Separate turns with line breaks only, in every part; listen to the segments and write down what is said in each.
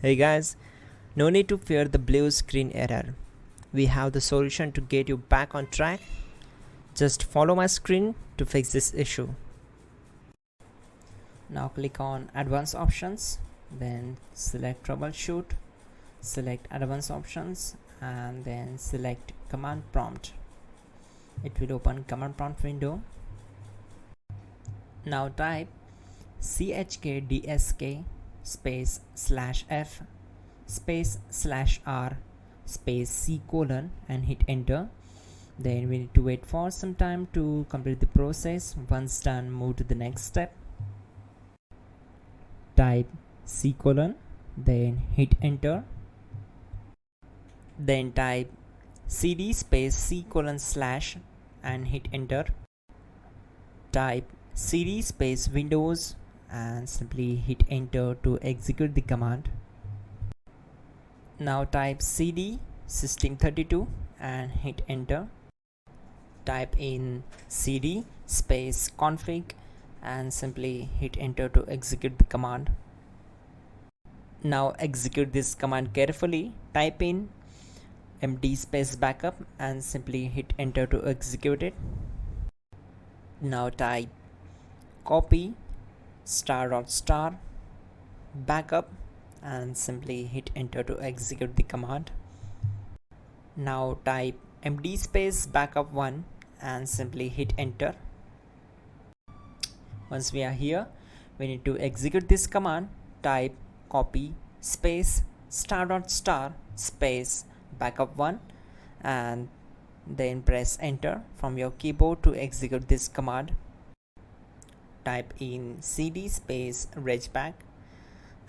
Hey guys, no need to fear the blue screen error. We have the solution to get you back on track. Just follow my screen to fix this issue. Now click on Advanced Options, then select Troubleshoot, select Advanced Options, and then select Command Prompt. It will open Command Prompt window. Now type chkdsk space /f space /r space c : and hit enter. Then we need to wait for some time to complete the process. Once done, move to the next step. Type c : then hit enter. Then type cd space c : / and hit enter. Type cd space windows and simply hit enter to execute the command. Now type cd system32 and hit enter. Type in cd space config and simply hit enter to execute the command. Now execute this command carefully. Type in md space backup and simply hit enter to execute it. Now type copy *.* backup and simply hit enter to execute the command. Now type md space backup1 and simply hit enter. Once we are here, we need to execute this command. Type copy space *.* space backup1 and then press enter from your keyboard to execute this command. Type in cd space regback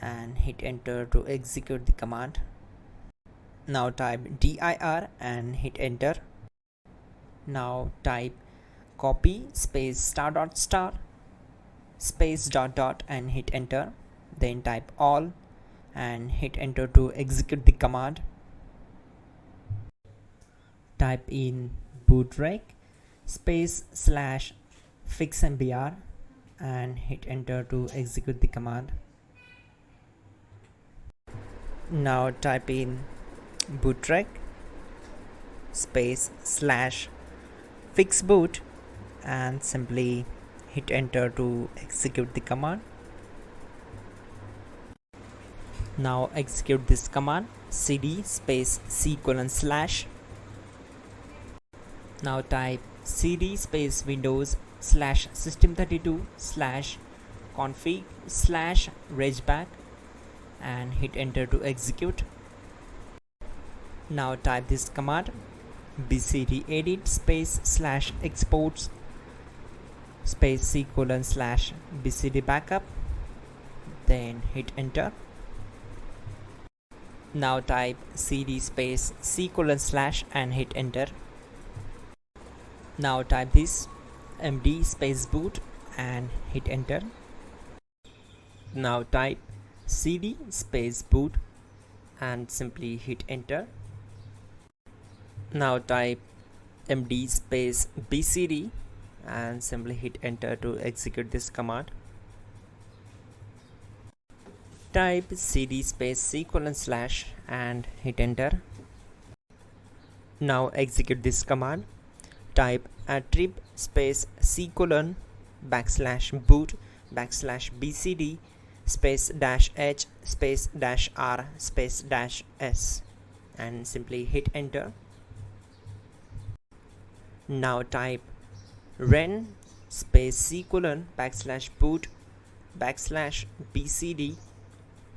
and hit enter to execute the command. Now type dir and hit enter. Now type copy space *.* space .. and hit enter. Then type all and hit enter to execute the command. Type in bootrec space /fixmbr and hit enter to execute the command. Now type in bootrec space /fixboot and simply hit enter to execute the command. Now execute this command cd space c : /. Now type cd space windows /system32 /config /regback and hit enter to execute. Now type this command bcd edit space /exports space c : /bcd backup, then hit enter. Now type cd space c : / and hit enter. Now type this md space boot and hit enter. Now type cd space boot and simply hit enter. Now type md space bcd and simply hit enter to execute this command. Type cd space c : / and hit enter. Now execute this command. Type attrib space c : /boot /bcd space -h space -r space -s and simply hit enter. Now type ren space c : /boot /bcd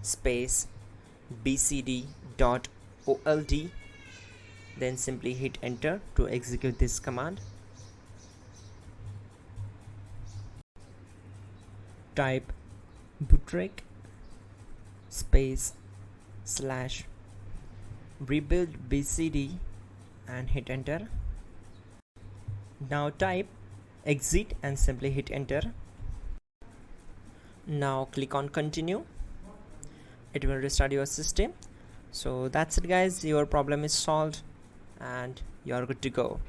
space bcd.old, then simply hit enter to execute this command. Type bootrec space /rebuild bcd and hit enter. Now type exit and simply hit enter. Now click on continue. It will restart your system. So that's it guys, your problem is solved and you are good to go.